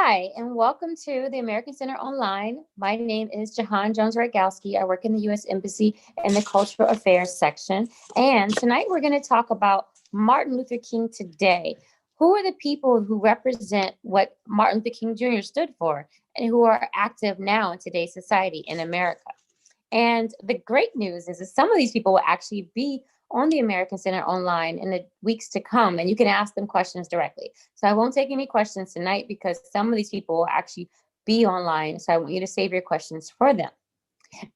Hi, and welcome to the American Center Online. My name is Jehan Jones-Radgowski. I work in the U.S. Embassy in the Cultural Affairs section. And tonight we're going to talk about Martin Luther King today. Who are the people who represent what Martin Luther King Jr. stood for and who are active now in today's society in America? And the great news is that some of these people will actually be on the American Center Online in the weeks to come, and you can ask them questions directly. So I won't take any questions tonight because some of these people will actually be online. So I want you to save your questions for them.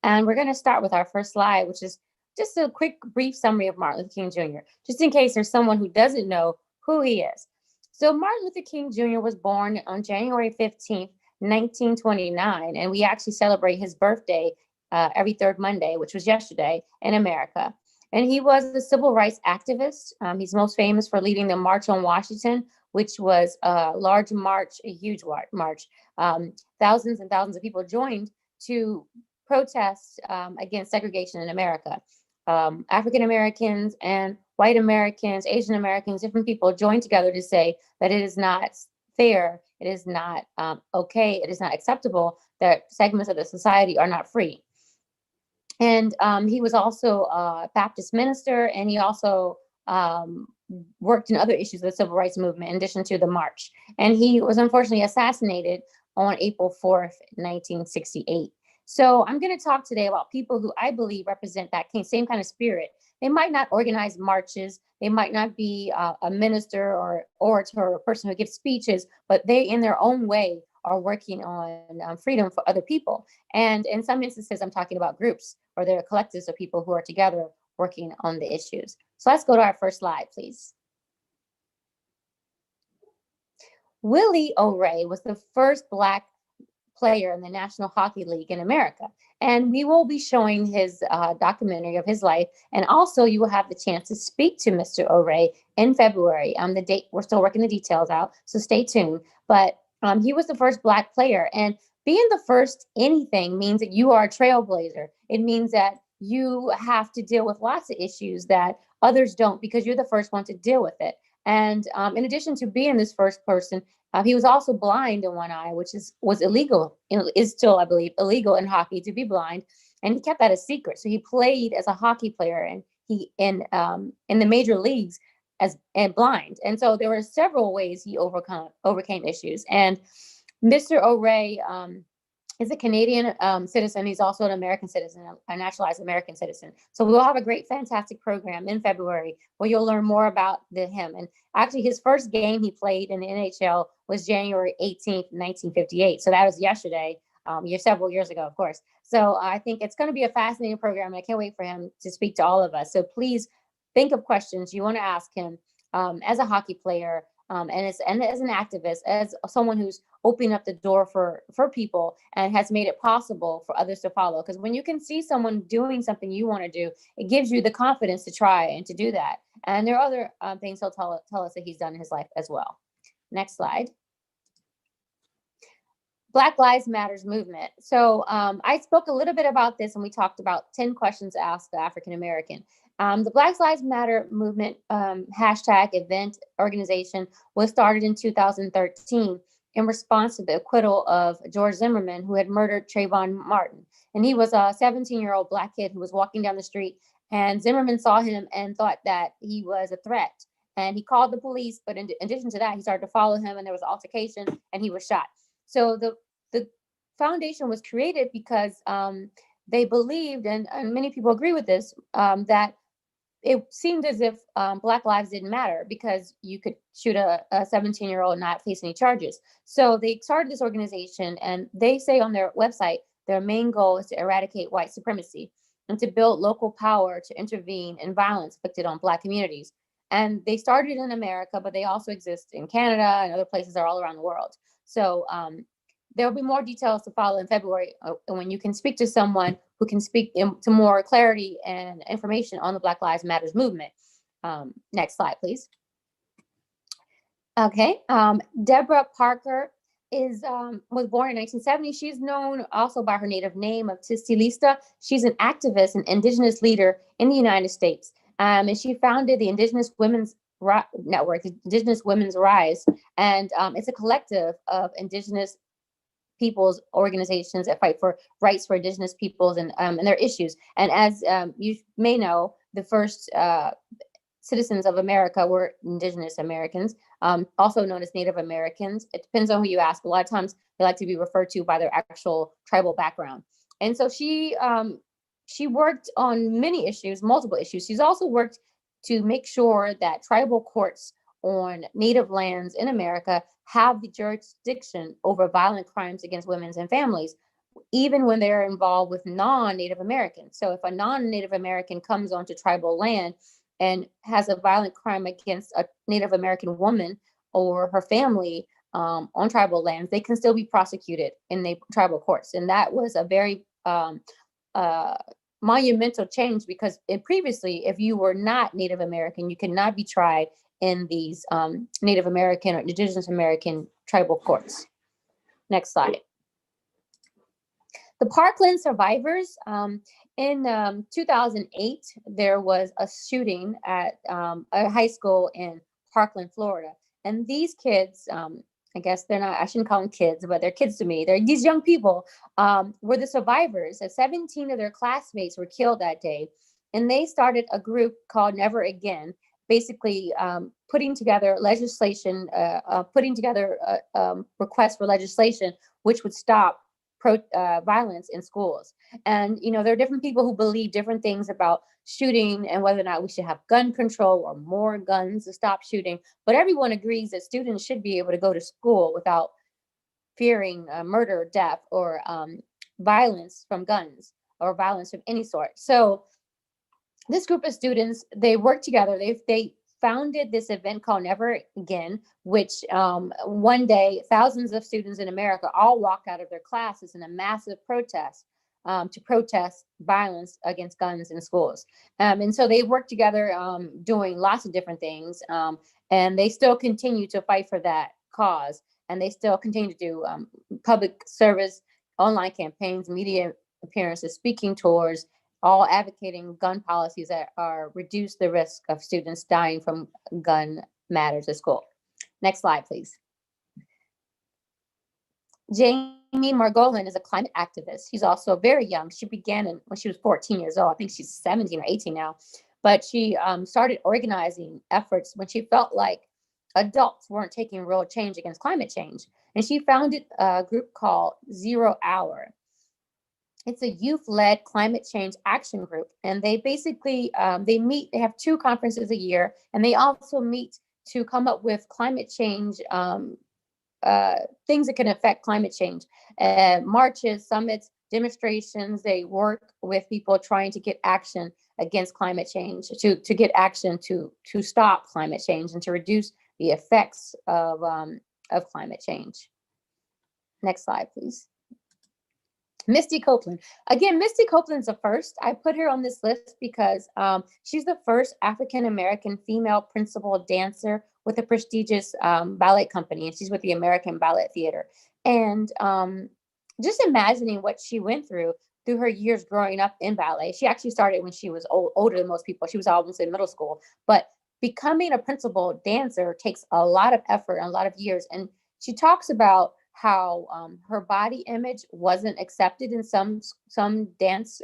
And we're going to start with our first slide, which is just a quick, brief summary of Martin Luther King Jr., just in case there's someone who doesn't know who he is. So Martin Luther King Jr. was born on January 15th, 1929, and we actually celebrate his birthday every third Monday, which was yesterday in America. And he was a civil rights activist. He's most famous for leading the March on Washington, which was a large march, a huge march. Thousands and thousands of people joined to protest against segregation in America. African Americans and white Americans, Asian Americans, different people joined together to say that it is not fair, it is not okay, it is not acceptable that segments of the society are not free. And he was also a Baptist minister, and he also worked in other issues of the civil rights movement in addition to the march. And he was unfortunately assassinated on April 4th, 1968. So I'm going to talk today about people who I believe represent that same kind of spirit. They might not organize marches, they might not be a minister or orator or a person who gives speeches, but they in their own way are working on freedom for other people. And in some instances, I'm talking about groups or they're collectives of people who are together working on the issues. So let's go to our first slide, please. Willie Oray was the first Black player in the National Hockey League in America. And we will be showing his documentary of his life. And also you will have the chance to speak to Mr. Oray in February. The date, we're still working the details out, so stay tuned. But he was the first Black player, and being the first anything means that you are a trailblazer. It means that you have to deal with lots of issues that others don't because you're the first one to deal with it. And in addition to being this first person, he was also blind in one eye, which was illegal, is still, I believe, illegal in hockey to be blind. And he kept that a secret. So he played as a hockey player, and he in the major leagues and blind. And so there were several ways he overcame issues. And Mr. Oray is a Canadian citizen. He's also an American citizen, a naturalized American citizen. So we'll have a great, fantastic program in February where you'll learn more about him. And actually, his first game he played in the NHL was January 18th, 1958. So that was yesterday, several years ago, of course. So I think it's going to be a fascinating program. And I can't wait for him to speak to all of us. So please think of questions you want to ask him as a hockey player, and as an activist, as someone who's opening up the door for people and has made it possible for others to follow. Because when you can see someone doing something you want to do, it gives you the confidence to try and to do that. And there are other things he'll tell us that he's done in his life as well. Next slide. Black Lives Matters movement. So I spoke a little bit about this, and we talked about 10 questions to ask the African American. The Black Lives Matter movement hashtag event organization was started in 2013 in response to the acquittal of George Zimmerman, who had murdered Trayvon Martin. And he was a 17-year-old Black kid who was walking down the street, and Zimmerman saw him and thought that he was a threat. And he called the police, but in addition to that, he started to follow him, and there was an altercation, and he was shot. So the foundation was created because they believed, and many people agree with this, that it seemed as if Black lives didn't matter because you could shoot a 17-year-old and not face any charges. So they started this organization, and they say on their website, their main goal is to eradicate white supremacy and to build local power to intervene in violence inflicted on Black communities. And they started in America, but they also exist in Canada and other places that are all around the world. So there'll be more details to follow in February when you can speak to someone who can speak to more clarity and information on the Black Lives Matters movement. Next slide, please. Okay, Deborah Parker was born in 1970. She's known also by her native name of Tistilista. She's an activist and indigenous leader in the United States. And she founded the Indigenous Women's Network, Indigenous Women's Rise, and it's a collective of Indigenous people's organizations that fight for rights for Indigenous peoples and their issues. And as you may know, the first citizens of America were Indigenous Americans, also known as Native Americans. It depends on who you ask. A lot of times they like to be referred to by their actual tribal background. And so she worked on many issues, multiple issues. She's also worked to make sure that tribal courts on Native lands in America have the jurisdiction over violent crimes against women and families, even when they're involved with non-Native Americans. So if a non-Native American comes onto tribal land and has a violent crime against a Native American woman or her family on tribal lands, they can still be prosecuted in the tribal courts. And that was a very monumental change, because previously, if you were not Native American, you could not be tried in these Native American or Indigenous American tribal courts. Next slide. The Parkland Survivors. In 2008, there was a shooting at a high school in Parkland, Florida. And these kids, I guess they're not, I shouldn't call them kids, but they're kids to me. They're these young people were the survivors. 17 of their classmates were killed that day. And they started a group called Never Again, basically putting together legislation, putting together requests for legislation which would stop violence in schools. And, you know, there are different people who believe different things about shooting and whether or not we should have gun control or more guns to stop shooting. But everyone agrees that students should be able to go to school without fearing murder, death, or violence from guns or violence of any sort. So this group of students, they work together. They founded this event called Never Again, which one day thousands of students in America all walked out of their classes in a massive protest to protest violence against guns in schools. And so they work together doing lots of different things, and they still continue to fight for that cause. And they still continue to do public service, online campaigns, media appearances, speaking tours, all advocating gun policies that are reduce the risk of students dying from gun matters at school. Next slide, please. Jamie Margolin is a climate activist. She's also very young. She began when she was 14 years old. I think she's 17 or 18 now. But she started organizing efforts when she felt like adults weren't taking real change against climate change. And she founded a group called 0 Hour. It's a youth-led climate change action group. And they basically, they have 2 conferences a year. And they also meet to come up with climate change things that can affect climate change, marches, summits, demonstrations. They work with people trying to get action against climate change, to get action to stop climate change and to reduce the effects of climate change. Next slide, please. Misty Copeland. Again, Misty Copeland's a first. I put her on this list because she's the first African-American female principal dancer with a prestigious ballet company, and she's with the American Ballet Theater. And just imagining what she went through her years growing up in ballet. She actually started when she was older than most people. She was almost in middle school. But becoming a principal dancer takes a lot of effort and a lot of years. And she talks about how her body image wasn't accepted in some dance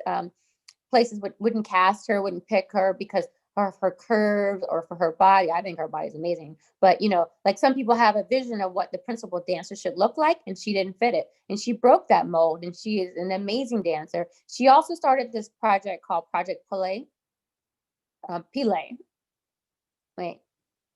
places wouldn't cast her, wouldn't pick her because of her curves or for her body. I think her body is amazing. But, you know, like some people have a vision of what the principal dancer should look like, and she didn't fit it. And she broke that mold, and she is an amazing dancer. She also started this project called Project Pele. Wait.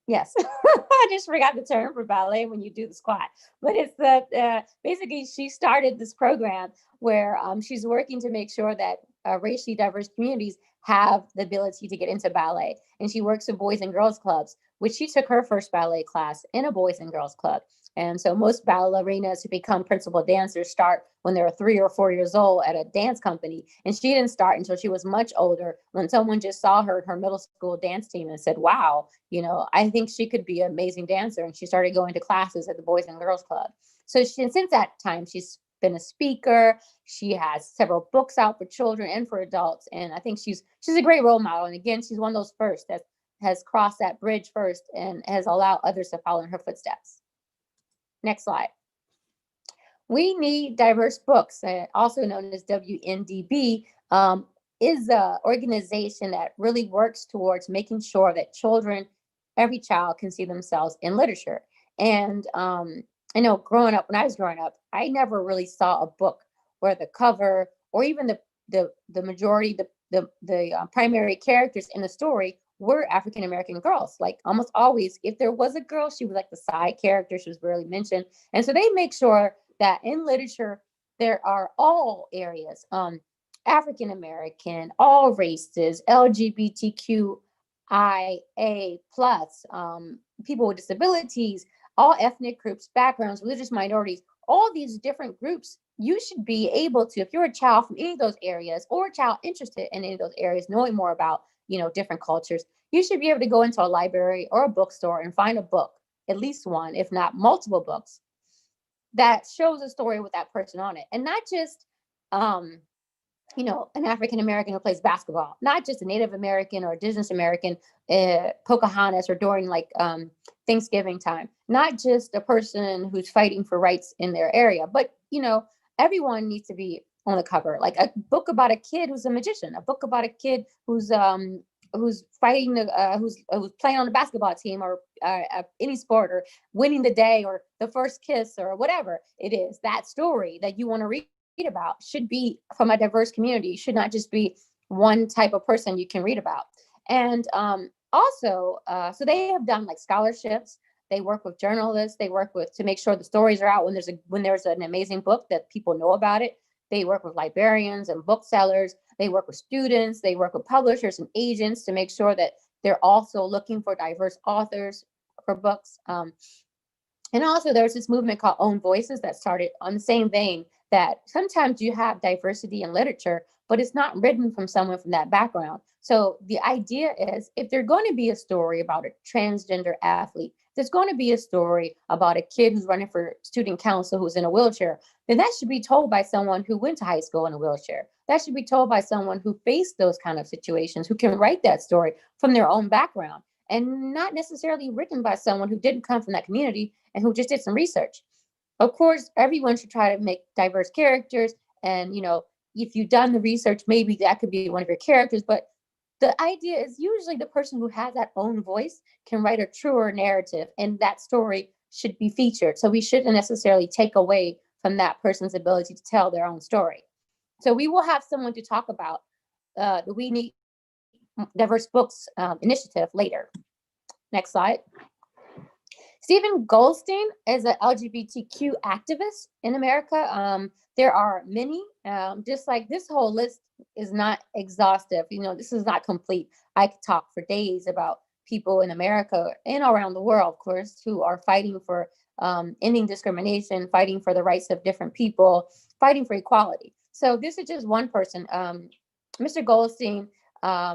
Yes, I just forgot the term for ballet when you do the squat. But it's that basically she started this program where she's working to make sure that racially diverse communities have the ability to get into ballet. And she works with boys and girls clubs, which she took her first ballet class in a boys and girls club. And so most ballerinas who become principal dancers start when they're 3 or 4 years old at a dance company. And she didn't start until she was much older, when someone just saw her at her middle school dance team and said, wow, you know, I think she could be an amazing dancer. And she started going to classes at the Boys and Girls Club. So since that time, she's been a speaker. She has several books out for children and for adults. And I think she's a great role model. And again, she's one of those first that's has crossed that bridge first and has allowed others to follow in her footsteps. Next slide. We Need Diverse Books, also known as WNDB, is an organization that really works towards making sure that children, every child, can see themselves in literature. And I know when I was growing up, I never really saw a book where the cover or even the majority, the primary characters in the story were African American girls. Like almost always, if there was a girl, she was like the side character. She was barely mentioned. And so they make sure that in literature, there are all areas, African American, all races, LGBTQIA+, people with disabilities, all ethnic groups, backgrounds, religious minorities, all these different groups. You should be able to, if you're a child from any of those areas or a child interested in any of those areas, knowing more about, different cultures, you should be able to go into a library or a bookstore and find a book, at least one, if not multiple books, that shows a story with that person on it. And not just, an African American who plays basketball, not just a Native American or Indigenous American, Pocahontas, or during Thanksgiving time, not just a person who's fighting for rights in their area, but, everyone needs to be on the cover. Like a book about a kid who's a magician, a book about a kid who's fighting, who's playing on the basketball team or any sport, or winning the day, or the first kiss, or whatever it is. That story that you want to read about should be from a diverse community, should not just be one type of person you can read about. And also, so they have done scholarships. They work with journalists. They work to make sure the stories are out when there's an amazing book that people know about it. They work with librarians and booksellers. They work with students. They work with publishers and agents to make sure that they're also looking for diverse authors for books. And also there's this movement called Own Voices that started on the same vein, that sometimes you have diversity in literature, but it's not written from someone from that background. So the idea is, if there's going to be a story about a transgender athlete, there's going to be a story about a kid who's running for student council who's in a wheelchair, then that should be told by someone who went to high school in a wheelchair. That should be told by someone who faced those kind of situations, who can write that story from their own background, and not necessarily written by someone who didn't come from that community and who just did some research. Of course, everyone should try to make diverse characters. And, if you've done the research, maybe that could be one of your characters. But the idea is usually the person who has that own voice can write a truer narrative, and that story should be featured. So we shouldn't necessarily take away from that person's ability to tell their own story. So we will have someone to talk about the We Need Diverse Books initiative later. Next slide. Stephen Goldstein is an LGBTQ activist in America. There are many, just like this whole list is not exhaustive. This is not complete. I could talk for days about people in America and around the world, of course, who are fighting for ending discrimination, fighting for the rights of different people, fighting for equality. So this is just one person. Mr. Goldstein,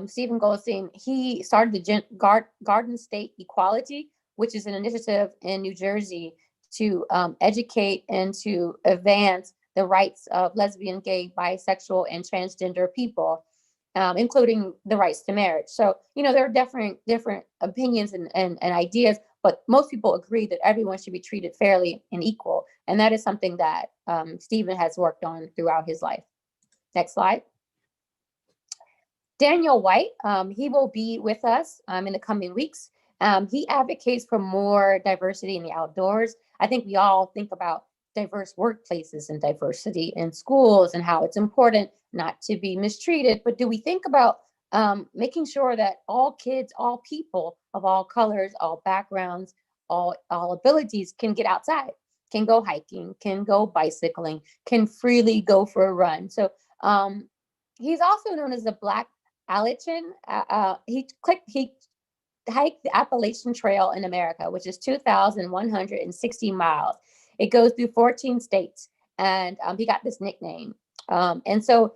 Stephen Goldstein, he started the Garden State Equality, which is an initiative in New Jersey to educate and to advance the rights of lesbian, gay, bisexual, and transgender people, including the rights to marriage. So, there are different opinions and ideas, but most people agree that everyone should be treated fairly and equal. And that is something that Stephen has worked on throughout his life. Next slide. Daniel White, he will be with us in the coming weeks. He advocates for more diversity in the outdoors. I think we all think about diverse workplaces and diversity in schools and how it's important not to be mistreated. But do we think about making sure that all kids, all people of all colors, all backgrounds, all abilities can get outside, can go hiking, can go bicycling, can freely go for a run? So he's also known as the Black Appalachian. He hiked the Appalachian Trail in America, which is 2,160 miles. It goes through 14 states, and he got this nickname. And so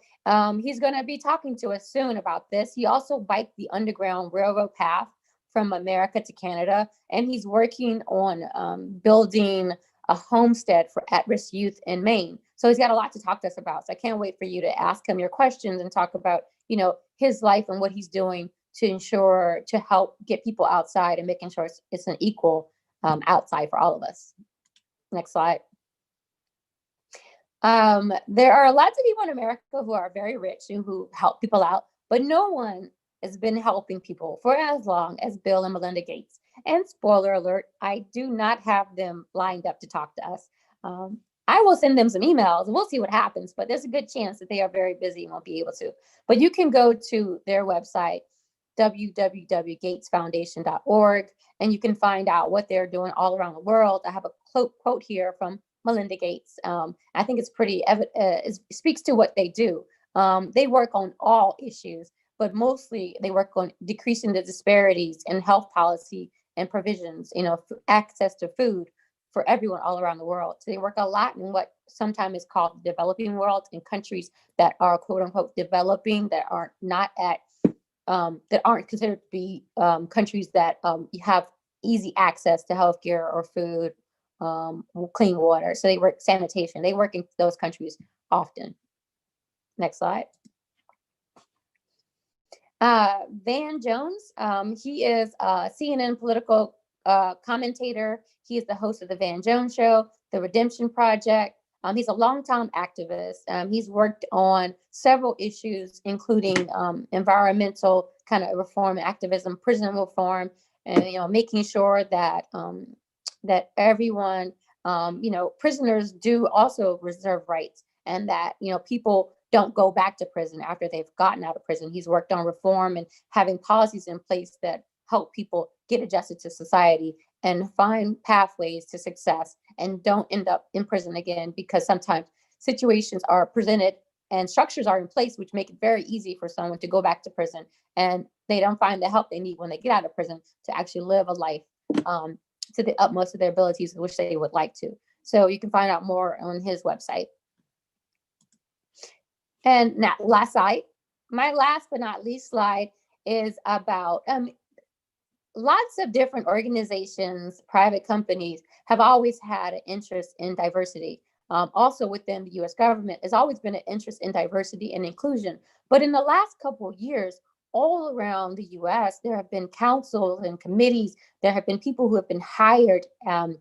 he's going to be talking to us soon about this. He also biked the Underground Railroad path from America to Canada, and he's working on building a homestead for at-risk youth in Maine. So he's got a lot to talk to us about. So I can't wait for you to ask him your questions and talk about, his life and what he's doing to help get people outside and making sure it's an equal outside for all of us. Next slide. There are lots of people in America who are very rich and who help people out, but no one has been helping people for as long as Bill and Melinda Gates. And spoiler alert, I do not have them lined up to talk to us. I will send them some emails and we'll see what happens, but there's a good chance that they are very busy and won't be able to. But you can go to their website, www.gatesfoundation.org, and you can find out what they're doing all around the world. I have a quote here from Melinda Gates. I think it's pretty it speaks to what they do. They work on all issues, but mostly they work on decreasing the disparities in health policy and provisions, access to food for everyone all around the world. So they work a lot in what sometimes is called the developing world, in countries that are quote unquote developing, that are not at that aren't considered to be countries that have easy access to healthcare or food, clean water. So they work sanitation. They work in those countries often. Next slide. Van Jones, he is a CNN political commentator. He is the host of the Van Jones Show, The Redemption Project. He's a longtime activist. He's worked on several issues, including environmental kind of reform, activism, prison reform, and making sure that that everyone, prisoners do also reserve rights, and that people don't go back to prison after they've gotten out of prison. He's worked on reform and having policies in place that help people get adjusted to society and find pathways to success and don't end up in prison again, because sometimes situations are presented and structures are in place which make it very easy for someone to go back to prison, and they don't find the help they need when they get out of prison to actually live a life to the utmost of their abilities, which they would like to. So you can find out more on his website. And now, last slide. My last but not least slide is about lots of different organizations, private companies have always had an interest in diversity. Also within the US government, there's always been an interest in diversity and inclusion. But in the last couple of years, all around the US, there have been councils and committees. There have been people who have been hired to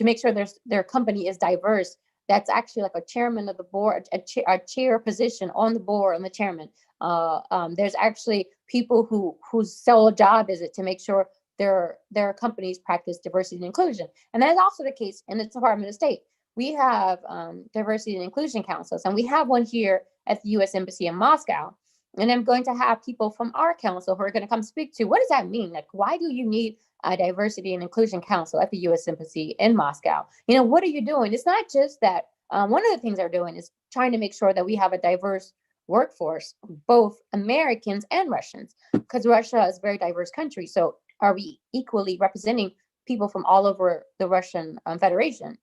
make sure their company is diverse. That's actually like a chairman of the board, a chair position on the board, on the chairman. There's actually people whose sole job is it to make sure their companies practice diversity and inclusion. And that's also the case in the Department of State. We have diversity and inclusion councils, and we have one here at the U.S. Embassy in Moscow. And I'm going to have people from our council who are going to come speak to, what does that mean? Like, why do you need a diversity and inclusion council at the U.S. Embassy in Moscow? What are you doing? It's not just that. One of the things they're doing is trying to make sure that we have a diverse workforce, both Americans and Russians, because Russia is a very diverse country. So are we equally representing people from all over the Russian Federation?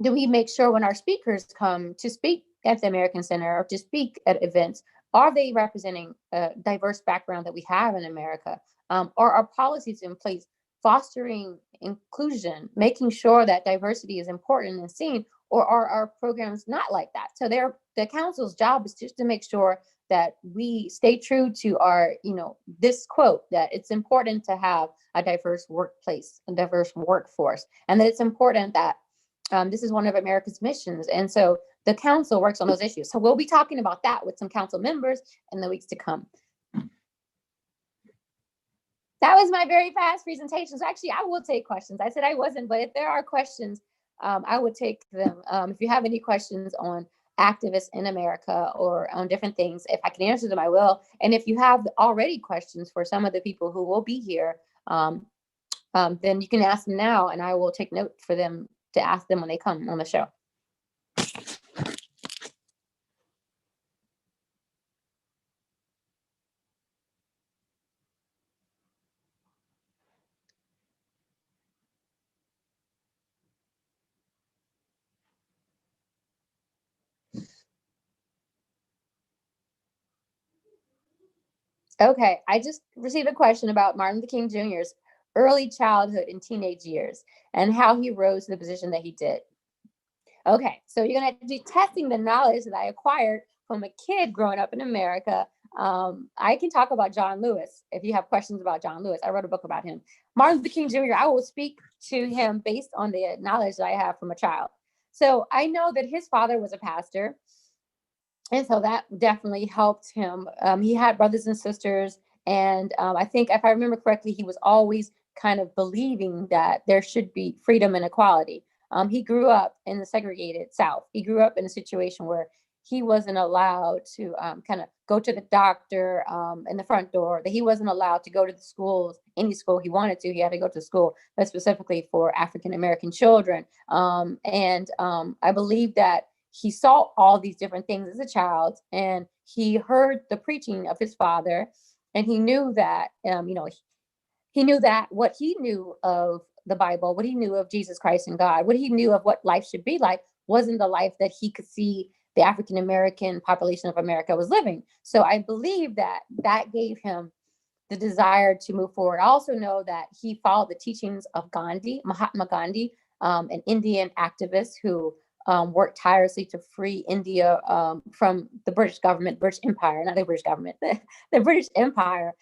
Do we make sure when our speakers come to speak at the American Center or to speak at events, are they representing a diverse background that we have in America? Are our policies in place fostering inclusion, making sure that diversity is important and seen, or are our programs not like that? So the council's job is just to make sure that we stay true to our, this quote, that it's important to have a diverse workplace, a diverse workforce, and that it's important that this is one of America's missions. And so the council works on those issues. So we'll be talking about that with some council members in the weeks to come. That was my very fast presentation. So actually, I will take questions. I said I wasn't, but if there are questions, I would take them. If you have any questions on activists in America or on different things, if I can answer them, I will. And if you have already questions for some of the people who will be here, then you can ask them now, and I will take note for them to ask them when they come on the show. Okay, I just received a question about Martin Luther King Jr.'s early childhood and teenage years and how he rose to the position that he did. Okay, so you're gonna have to be testing the knowledge that I acquired from a kid growing up in America I can talk about John Lewis if you have questions about John Lewis. I wrote a book about him. Martin Luther King Jr., I will speak to him based on the knowledge that I have from a child. So I know that his father was a pastor, and so that definitely helped him. He had brothers and sisters, and I think if I remember correctly, he was always kind of believing that there should be freedom and equality. He grew up in the segregated South. He grew up in a situation where he wasn't allowed to kind of go to the doctor in the front door, that he wasn't allowed to go to the schools, any school he wanted to. He had to go to school, but specifically for African-American children. I believe that he saw all these different things as a child, and he heard the preaching of his father, and he knew that, he knew that what he knew of the Bible, what he knew of Jesus Christ and God, what he knew of what life should be like, wasn't the life that he could see the African-American population of America was living. So I believe that that gave him the desire to move forward. I also know that he followed the teachings of Gandhi, Mahatma Gandhi, an Indian activist who worked tirelessly to free India from the British government, British Empire, not the British government, the British Empire.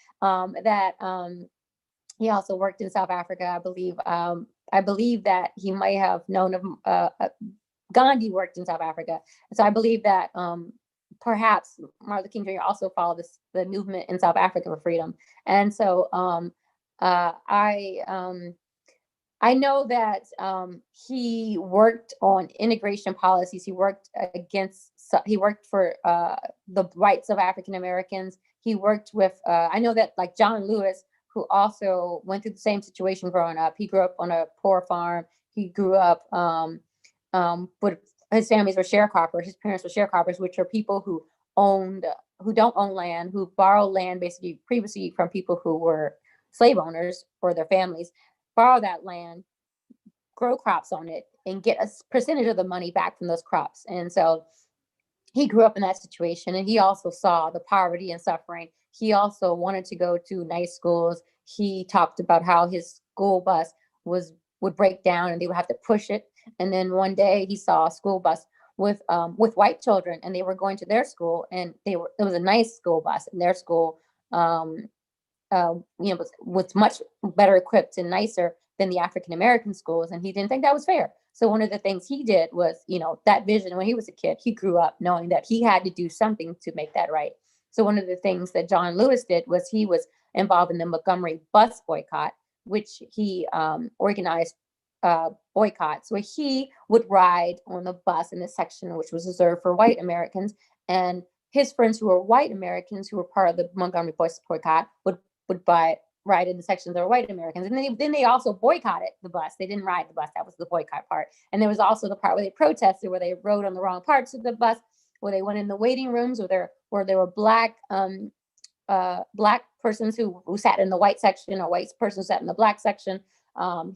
He also worked in South Africa, I believe. I believe that he might have known of Gandhi worked in South Africa. So I believe that perhaps Martin Luther King Jr. also followed the movement in South Africa for freedom. And so I know that he worked on integration policies. He worked for the rights of African Americans. He worked with, I know that like John Lewis, who also went through the same situation growing up. He grew up on a poor farm. He grew up with his families were sharecroppers. His parents were sharecroppers, which are people who don't own land, who borrow land basically previously from people who were slave owners or their families, borrow that land, grow crops on it, and get a percentage of the money back from those crops. And so he grew up in that situation, and he also saw the poverty and suffering. He also wanted to go to nice schools. He talked about how his school bus would break down and they would have to push it. And then one day he saw a school bus with white children, and they were going to their school, and it was a nice school bus, and their school was much better equipped and nicer than the African American schools, and he didn't think that was fair. So one of the things he did was, that vision when he was a kid, he grew up knowing that he had to do something to make that right. So one of the things that John Lewis did was he was involved in the Montgomery bus boycott, which he organized boycotts, where he would ride on the bus in a section which was reserved for white Americans, and his friends who were white Americans who were part of the Montgomery bus boycott would ride in the sections that were white Americans. And then they also boycotted the bus. They didn't ride the bus. That was the boycott part. And there was also the part where they protested, where they rode on the wrong parts of the bus, where they went in the waiting rooms, where there were black persons who sat in the white section, or white persons sat in the black section.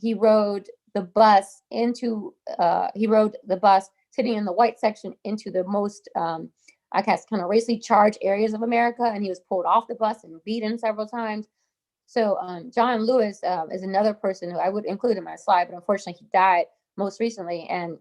He rode the bus sitting in the white section into the most I guess kind of racially charged areas of America, and he was pulled off the bus and beaten several times. So John Lewis is another person who I would include in my slide, but unfortunately he died most recently. And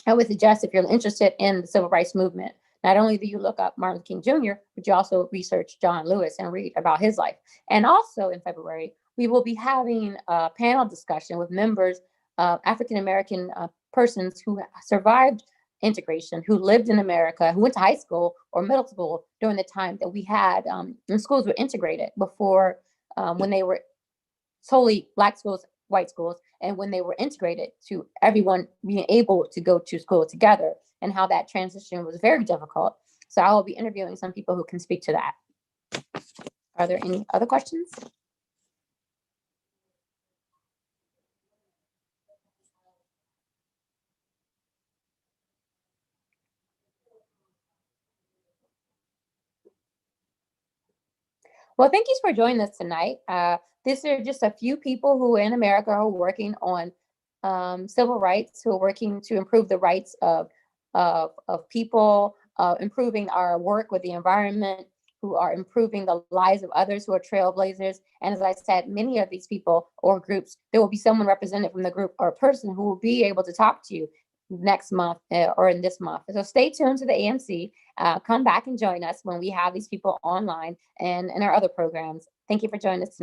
I would suggest, if you're interested in the civil rights movement, not only do you look up Martin Luther King Jr., but you also research John Lewis and read about his life. And also in February, we will be having a panel discussion with members of African-American persons who survived integration, who lived in America, who went to high school or middle school during the time that we had when schools were integrated before, when they were solely black schools, white schools, and when they were integrated to everyone being able to go to school together, and how that transition was very difficult. So I will be interviewing some people who can speak to that. Are there any other questions? Well, thank you for joining us tonight. These are just a few people who in America are working on civil rights, who are working to improve the rights of people, improving our work with the environment, who are improving the lives of others who are trailblazers. And as I said, many of these people or groups, there will be someone represented from the group or person who will be able to talk to you next month or in this month. So stay tuned to the AMC. Come back and join us when we have these people online and in our other programs. Thank you for joining us tonight.